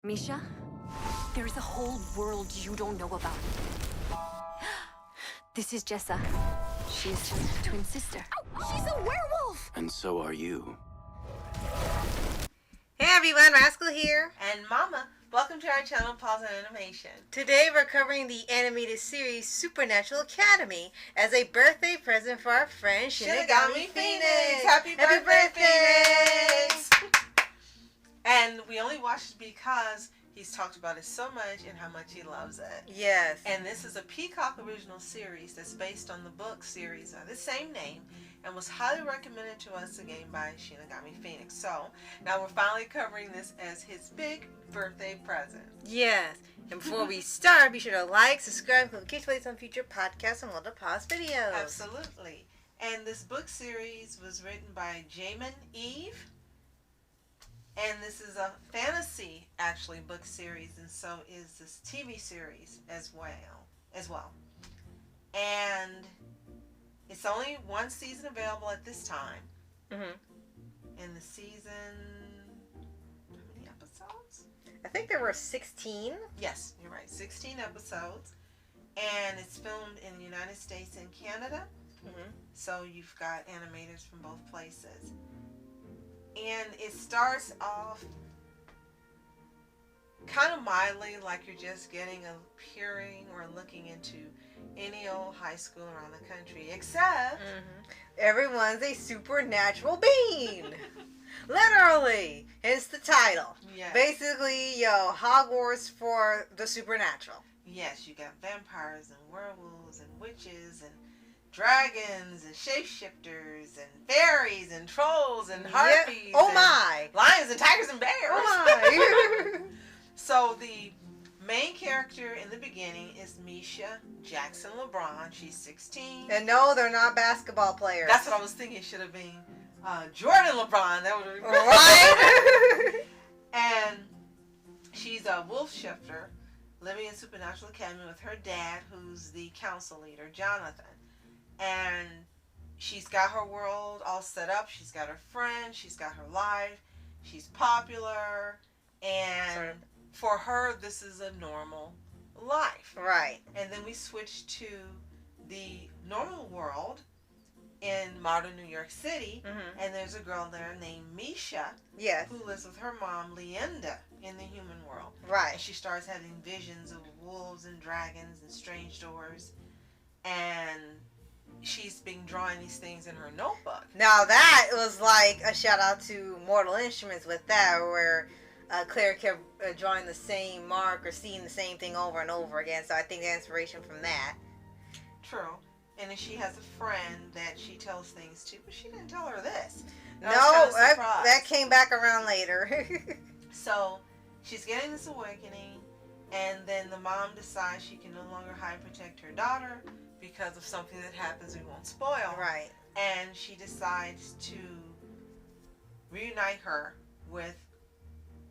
Misha, there is a whole world you don't know about. This is Jessa. She's his twin sister. Oh, she's a werewolf! And so are you. Hey everyone, Rascal here. And Mama, welcome to our channel, Paws On Animation. Today we're covering the animated series Supernatural Academy as a birthday present for our friend Shinigami Phoenix. Happy birthday, Phoenix! And we only watched it because he's talked about it so much and how much he loves it. Yes. And this is a Peacock original series that's based on the book series of the same name and was highly recommended to us again by Shinigami Phoenix. So now we're finally covering this as his big birthday present. Yes. And before we start, be sure to like, subscribe, click notifications on future podcasts and other pause videos. Absolutely. And this book series was written by Jamin Eve. And this is a fantasy, actually, book series, and so is this TV series as well. And it's only one season available at this time. Mm-hmm. And the season, how many episodes? I think there were 16. Yes, you're right, 16 episodes. And it's filmed in the United States and Canada. Mm-hmm. So you've got animators from both places. And it starts off kind of mildly, like you're just getting a peering or looking into any old high school around the country, except everyone's a supernatural being. Literally. Hence the title. Yes. Basically, Hogwarts for the supernatural. Yes, you got vampires and werewolves and witches and dragons and shapeshifters and fairies and trolls and harpies. Yeah. Oh and my! Lions and tigers and bears. Oh my! So the main character in the beginning is Misha Jackson LeBron. She's 16. And no, they're not basketball players. That's what I was thinking. It should have been Jordan LeBron. That would have been right. And she's a wolf shifter living in Supernatural Academy with her dad, who's the council leader, Jonathan. And she's got her world all set up. She's got her friends. She's got her life. She's popular. And for her, this is a normal life. Right. And then we switch to the normal world in modern New York City. Mm-hmm. And there's a girl there named Misha. Yes. Who lives with her mom, Leenda, in the human world. Right. And she starts having visions of wolves and dragons and strange doors. And she's been drawing these things in her notebook. Now that was like a shout out to Mortal Instruments with that, where Claire kept drawing the same mark or seeing the same thing over and over again. So I think the inspiration from that. True. And then she has a friend that she tells things to, but she didn't tell her this. No, that came back around later. So she's getting this awakening, and then the mom decides she can no longer hide and protect her daughter because of something that happens we won't spoil. Right. And she decides to reunite her with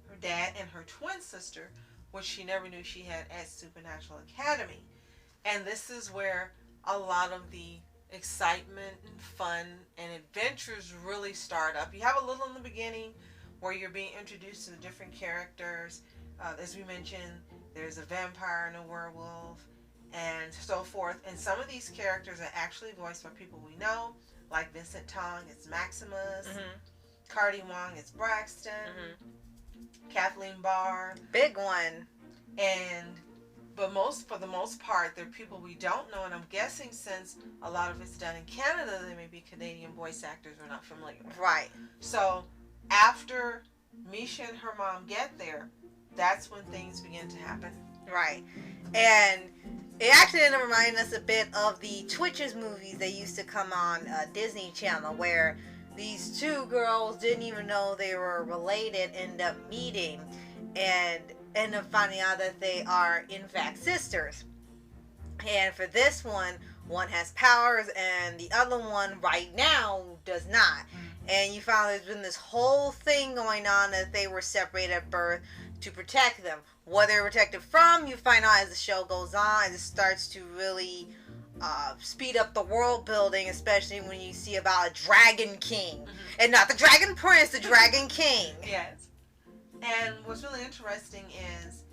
her dad and her twin sister, which she never knew she had at Supernatural Academy. And this is where a lot of the excitement and fun and adventures really start up. You have a little in the beginning where you're being introduced to the different characters. As we mentioned, there's a vampire and a werewolf and so forth. And some of these characters are actually voiced by people we know, like Vincent Tong, it's Maximus. Cardi Wong, it's Braxton. Kathleen Barr. Big one. But for the most part, they're people we don't know, and I'm guessing since a lot of it's done in Canada, they may be Canadian voice actors we're not familiar with. Right. So after Misha and her mom get there, that's when things begin to happen. Right. And it actually ended up reminding us a bit of the Twitches movies that used to come on Disney Channel, where these two girls didn't even know they were related, end up meeting, and end up finding out that they are in fact sisters. And for this one has powers and the other one right now does not. And you found there's been this whole thing going on that they were separated at birth to protect them. What they were protected from, you find out as the show goes on, as it starts to really speed up the world building, especially when you see about a Dragon King. And not the Dragon Prince, the Dragon King. Yes. And what's really interesting is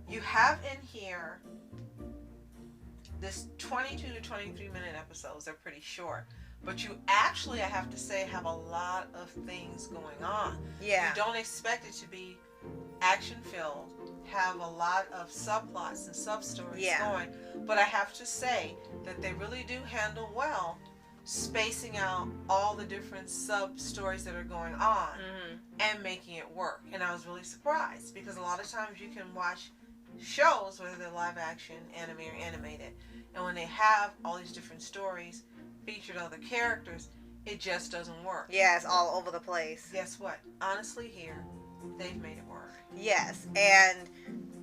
you have in here this 22 to 23 minute episodes. They're pretty short. But you actually, I have to say, have a lot of things going on. Yeah. You don't expect it to be action filled, have a lot of subplots and sub-stories going. But I have to say that they really do handle well spacing out all the different sub-stories that are going on and making it work. And I was really surprised because a lot of times you can watch shows, whether they're live action, anime, or animated, and when they have all these different stories, featured other characters, it just doesn't work. Yeah, it's all over the place. Guess what? Honestly, here, they've made it work. Yes, and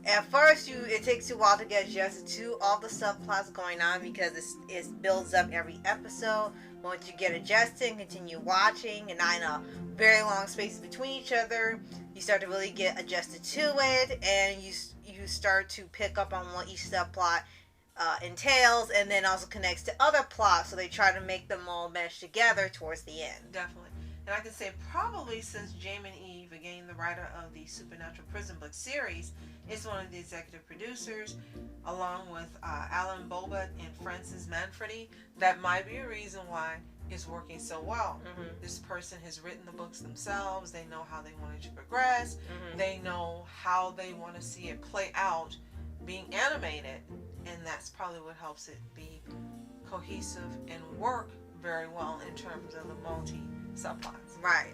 at first it takes you a while to get adjusted to all the subplots going on because it builds up every episode. Once you get adjusted and continue watching and not in a very long space between each other, you start to really get adjusted to it, and you start to pick up on what each subplot entails, and then also connects to other plots, so they try to make them all mesh together towards the end. Definitely. And I can say probably since Jamin Eve, again the writer of the Supernatural Prison Book series, is one of the executive producers, along with Alan Bobat and Francis Manfredi, that might be a reason why it's working so well. This person has written the books themselves. They know how they want it to progress. They know how they want to see it play out being animated, and that's probably what helps it be cohesive and work very well in terms of the multi-subplots. Right.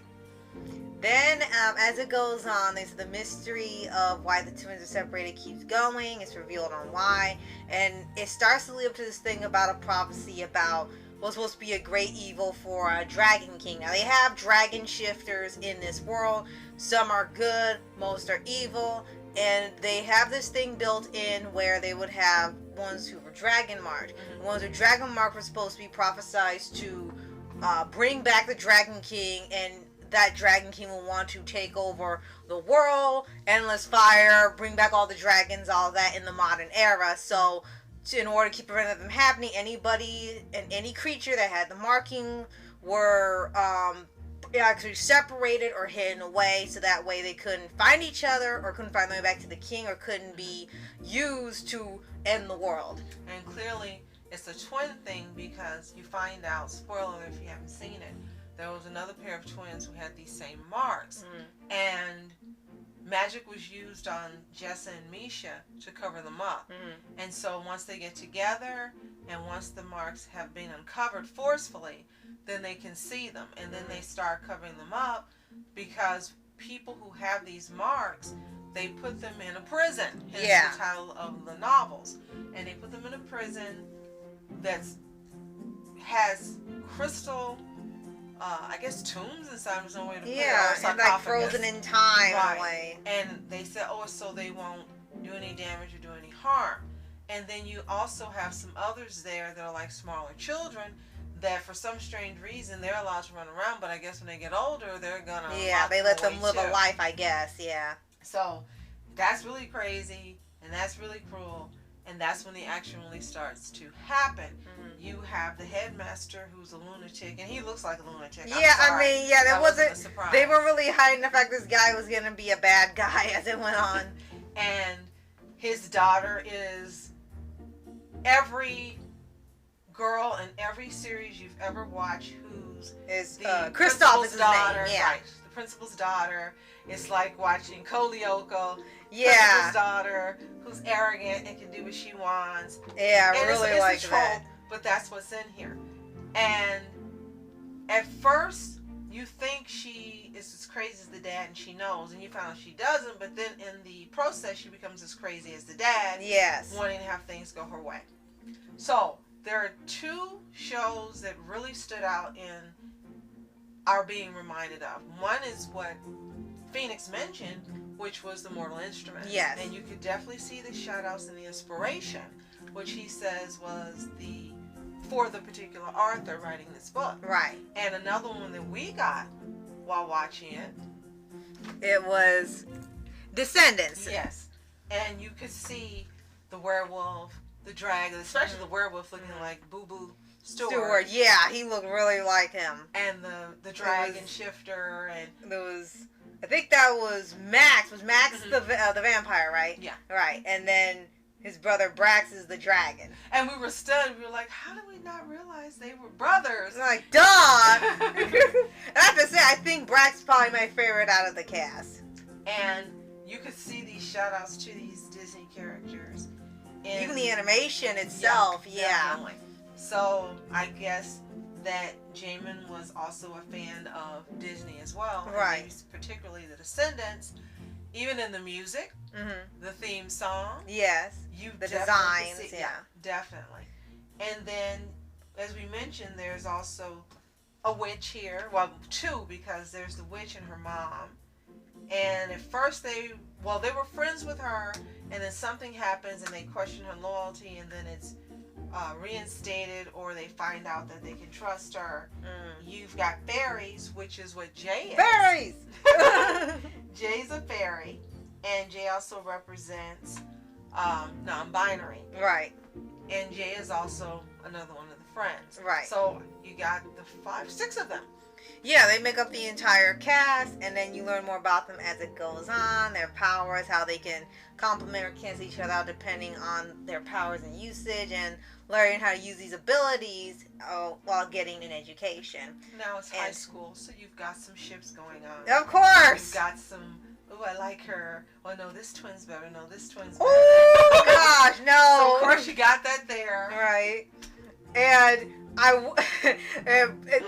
Then, as it goes on, there's the mystery of why the twins are separated keeps going. It's revealed on why. And it starts to lead up to this thing about a prophecy about what's supposed to be a great evil for a Dragon King. Now, they have dragon shifters in this world. Some are good, most are evil. And they have this thing built in where they would have ones who were dragon marked. Ones who dragon marked were supposed to be prophesied to bring back the Dragon King, and that Dragon King will want to take over the world, endless fire, bring back all the dragons, all that in the modern era. So, in order to keep preventing them happening, anybody and any creature that had the marking were actually separated or hidden away, so that way they couldn't find each other or couldn't find their way back to the king or couldn't be used to end the world. And clearly it's a twin thing because you find out, spoiler if you haven't seen it, there was another pair of twins who had these same marks, and magic was used on Jessa and Misha to cover them up. And so once they get together and once the marks have been uncovered forcefully, then they can see them, and then they start covering them up because people who have these marks, they put them in a prison. Hence the title of the novels. And they put them in a prison that has crystal, I guess, tombs inside. There's no way to put it. And like frozen in time in a way. And they said, so they won't do any damage or do any harm. And then you also have some others there that are like smaller children that for some strange reason they're allowed to run around, but I guess when they get older they're gonna they let them live a life, I guess. So that's really crazy, and that's really cruel, and that's when the action really starts to happen. You have the headmaster who's a lunatic, and he looks like a lunatic. That wasn't a surprise. They were really hiding the fact this guy was gonna be a bad guy as it went on. And his daughter is every girl in every series you've ever watched who's is the Kristoff is his daughter, name. Right, the principal's daughter. It's like watching Kolyoko, Yeah. principal's daughter, who's arrogant and can do what she wants. Yeah, I And really like trope, that. but that's what's in here. And at first, you think she is as crazy as the dad, and she knows, and you find out she doesn't. But then in the process, she becomes as crazy as the dad. Yes. Wanting to have things go her way. So there are two shows that really stood out in our being reminded of. One is what Phoenix mentioned, which was The Mortal Instrument. Yes. And you could definitely see the shout-outs and the inspiration, which he says was for the particular author writing this book. Right. And another one that we got while watching it. It was Descendants. Yes. And you could see the werewolf, the dragon, especially the werewolf looking like Boo Boo Stewart. Yeah, he looked really like him. And the dragon shifter, and there was I think that was Max. Was Max Mhm. the vampire, right? Yeah. Right. And then his brother Brax is the dragon. And we were stunned. We were like, how did we not realize they were brothers? I'm like, duh! And I have to say, I think Brax is probably my favorite out of the cast. And you could see these shout outs to these Disney characters. Even the animation itself, yeah. Definitely. So I guess that Jamin was also a fan of Disney as well. Right. And particularly the Descendants. Even in the music, the theme song. Yes. You The definitely designs, see, yeah. definitely. And then, as we mentioned, there's also a witch here. Well, two, because there's the witch and her mom. And at first they were friends with her, and then something happens and they question her loyalty, and then it's reinstated, or they find out that they can trust her. You've got fairies, which is what Jay is. Fairies! Jay's a fairy, and Jay also represents non-binary. Right. And Jay is also another one of the friends. Right. So you got the 6 of them. Yeah, they make up the entire cast, and then you learn more about them as it goes on, their powers, how they can complement or cancel each other out depending on their powers and usage, and learning how to use these abilities while getting an education. Now it's high And- school, so you've got some ships going on. Of course! You've got some, oh, I like her. Oh, no, this twin's better. No, this twin's better. Oh, gosh, no! So, of course, you got that there. Right. And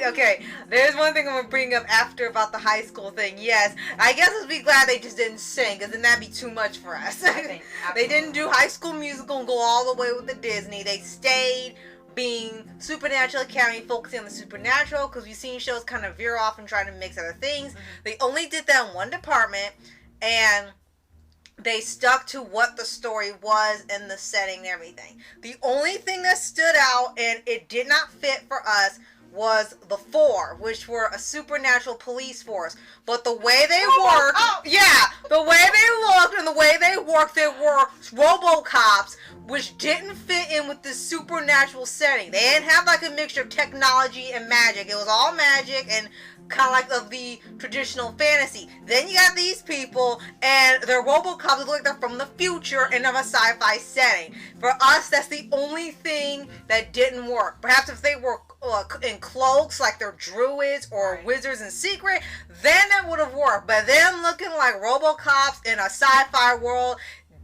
okay, there's one thing I'm going to bring up after about the high school thing. Yes, I guess let's be glad they just didn't sing, because then that'd be too much for us. I think, They didn't do High School Musical and go all the way with the Disney. They stayed being Supernatural Academy, focusing on the supernatural, because we've seen shows kind of veer off and try to mix other things. They only did that in one department, and they stuck to what the story was and the setting and everything. The only thing that stood out, and it did not fit for us, was the 4, which were a supernatural police force. But the way they worked, the way they looked and the way they worked, they were RoboCops, which didn't fit in with the supernatural setting. They didn't have like a mixture of technology and magic. It was all magic and kind of like of the traditional fantasy. Then you got these people, and their RoboCops look like they're from the future and of a sci-fi setting. For us, that's the only thing that didn't work. Perhaps if they were in cloaks like they're druids or wizards in secret, then it would have worked. But them looking like RoboCops in a sci-fi world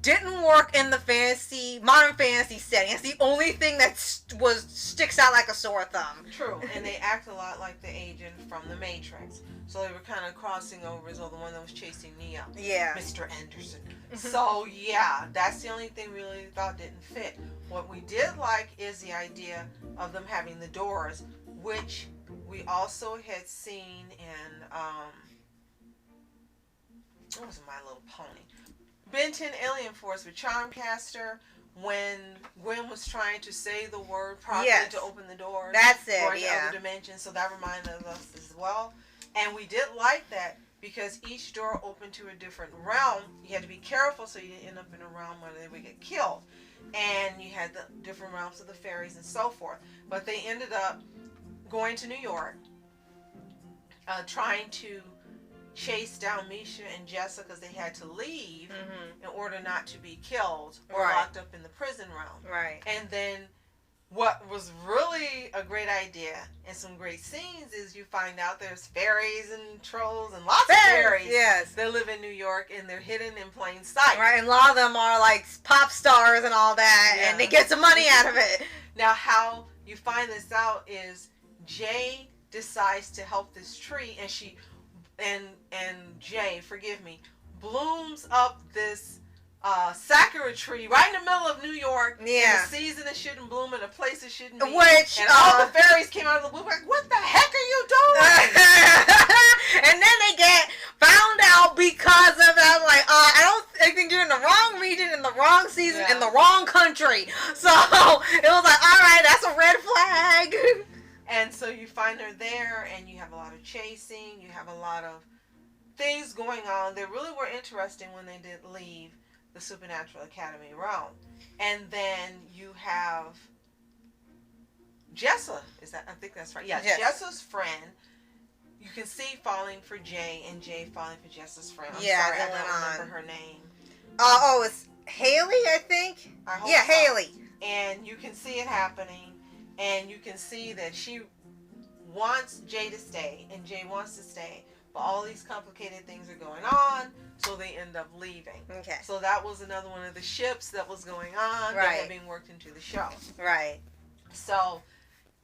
didn't work in the modern fantasy setting. It's the only thing that sticks out like a sore thumb. True, and they act a lot like the agent from The Matrix. So they were kind of crossing over as well, the one that was chasing Neo. Yeah. Mr. Anderson. So, yeah, that's the only thing we really thought didn't fit. What we did like is the idea of them having the doors, which we also had seen in, what was it, My Little Pony? Ben 10 Alien Force with Charmcaster, when Gwen was trying to say the word properly to open the doors. That's it, Going to other dimensions, so that reminded us as well. And we did like that because each door opened to a different realm. You had to be careful so you didn't end up in a realm where they would get killed. And you had the different realms of the fairies and so forth. But they ended up going to New York, trying to chase down Misha and Jessa because they had to leave in order not to be killed or locked up in the prison realm. Right. And then what was really a great idea and some great scenes is you find out there's fairies and trolls and lots of fairies that live in New York, and they're hidden in plain sight. Right, and a lot of them are like pop stars and all that, and they get some money out of it. Now, how you find this out is Jay decides to help this tree, and she and Jay, forgive me, blooms up this sakura tree right in the middle of New York. Yeah. In a season it shouldn't bloom, in a place it shouldn't be. Which and all the fairies came out of the blue like, what the heck are you doing? And then they get found out because of that. Like, I think you're in the wrong region, in the wrong season, in the wrong country. So it was like, all right, that's a red flag. And so you find her there, and you have a lot of chasing. You have a lot of things going on. They really were interesting when they did leave the Supernatural Academy realm. And then you have Jessa. I think that's right. Yeah, yes. Jessa's friend. you can see falling for Jay and Jay falling for Jessa's friend. I'm Yeah, sorry, I going don't on. remember her name. It's Haley, I think. I hope Yeah, so. Haley. And you can see it happening, and you can see that she wants Jay to stay, and Jay wants to stay, but all these complicated things are going on, so they end up leaving. Okay. So that was another one of the ships that was going on that Right. had been worked into the show. Right. So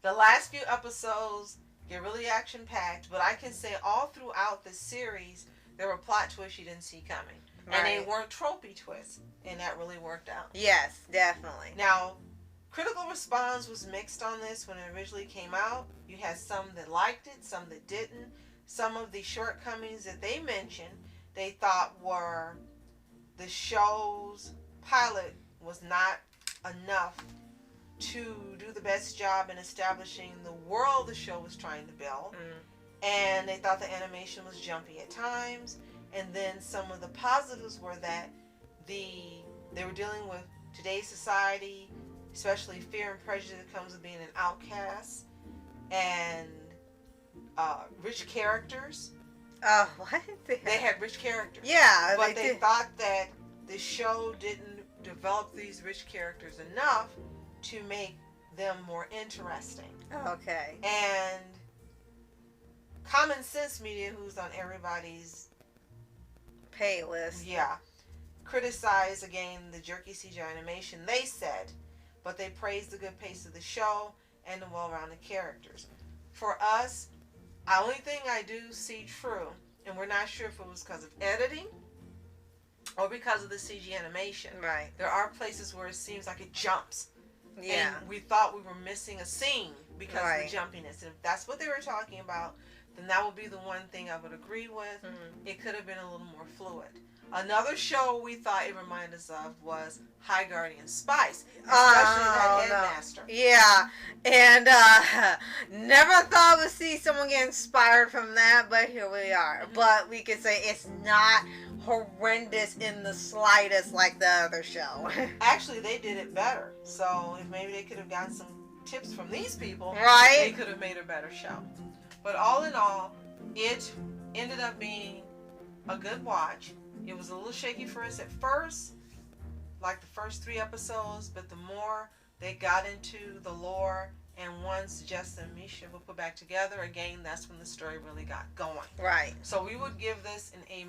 the last few episodes get really action-packed, but I can say all throughout the series, there were plot twists you didn't see coming. And they Right. weren't tropey twists, and that really worked out. Yes, definitely. Now, critical response was mixed on this when it originally came out. You had some that liked it, some that didn't. Some of the shortcomings that they mentioned, they thought were the show's pilot was not enough to do the best job in establishing the world the show was trying to build. And they thought the animation was jumpy at times. And then some of the positives were that they were dealing with today's society, especially fear and prejudice that comes with being an outcast, and rich characters. What? They had rich characters. Yeah, But they they did. thought that the show didn't develop these rich characters enough to make them more interesting. Okay. And Common Sense Media, who's on everybody's Pay list. criticized again the jerky CGI animation, they said, but they praised the good pace of the show and the well-rounded characters. For us, the only thing I do see true, and we're not sure if it was because of editing or because of the CG animation. Right. There are places where it seems like it jumps. Yeah. And we thought we were missing a scene because Right. of the jumpiness. And if that's what they were talking about, then that would be the one thing I would agree with. It could have been a little more fluid. Another show we thought it reminded us of was High Guardian Spice, especially that no. headmaster. Yeah, and never thought we'd see someone get inspired from that, but here we are. But we could say it's not horrendous in the slightest like the other show. Actually, they did it better. So if maybe they could have gotten some tips from these people, Right? they could have made a better show. But all in all, it ended up being a good watch. It was a little shaky for us at first, like the first 3 episodes, but the more they got into the lore, and once Jess and Misha were put back together again, that's when the story really got going. Right. So we would give this an A-.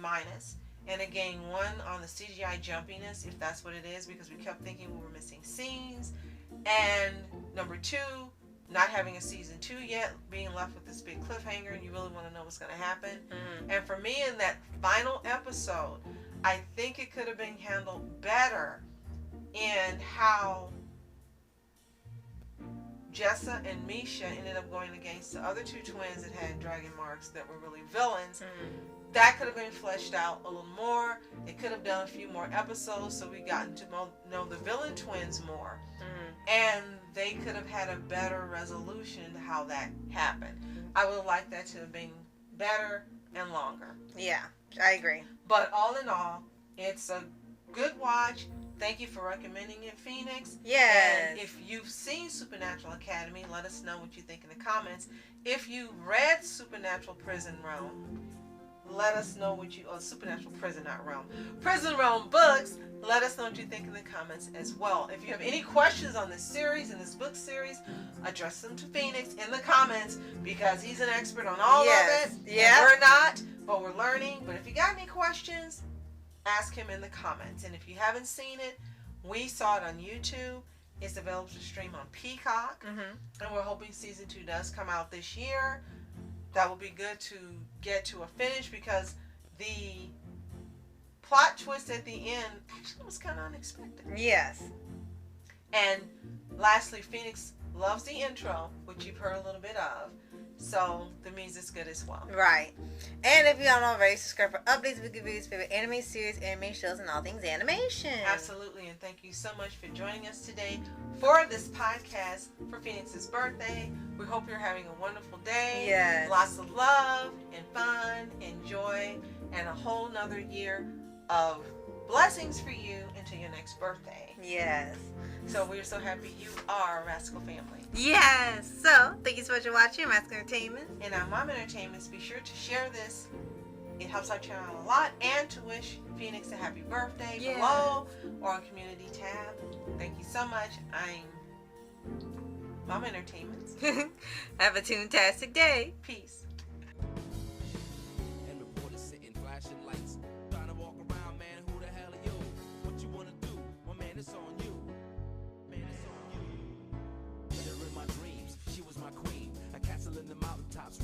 And again, 1 on the CGI jumpiness, if that's what it is, because we kept thinking we were missing scenes. And number 2, not having a season 2 yet, being left with this big cliffhanger, and you really want to know what's going to happen. And for me, in that final episode, I think it could have been handled better in how Jessa and Misha ended up going against the other 2 twins that had dragon marks that were really villains. That could have been fleshed out a little more. It could have done a few more episodes so we gotten to know the villain twins more. And they could have had a better resolution to how that happened. I would have liked that to have been better and longer. Yeah, I agree. But all in all, it's a good watch. Thank you for recommending it, Phoenix. Yes. And if you've seen Supernatural Academy, let us know what you think in the comments. If you read Supernatural Prison Realm, let us know what you... Oh, Supernatural Prison, not Realm. Prison Realm books. Let us know what you think in the comments as well. If you have any questions on this series and this book series, address them to Phoenix in the comments because he's an expert on all of it. Yeah. And we're not, but we're learning. But if you got any questions, ask him in the comments. And if you haven't seen it, we saw it on YouTube. It's available to stream on Peacock. And we're hoping season 2 does come out this year. That will be good to get to a finish because the plot twist at the end actually was kind of unexpected. Yes. And lastly, Phoenix loves the intro, which you've heard a little bit of. So that means it's good as well. Right. And if you don't already, subscribe for updates, weekly reviews, favorite anime series, anime shows, and all things animation. Absolutely. And thank you so much for joining us today for this podcast for Phoenix's birthday. We hope you're having a wonderful day. Yes. Lots of love and fun and joy and a whole nother year of blessings for you and until your next birthday. Yes. So we're so happy you are a Rascal family. Yes. So, thank you so much for watching Rascal Entertainment. And our Mom Entertainments, be sure to share this. It helps our channel a lot. And to wish Phoenix a happy birthday below or on Community tab. Thank you so much. I'm Mom Entertainments. Have a toontastic day. Peace. And reporters sitting flashing lights, trying to walk around, man, who the hell are you? What you wanna do? Well, man, it's on you. Man, it's on you. Met her in my dreams, she was my queen. A castle in the mountaintops.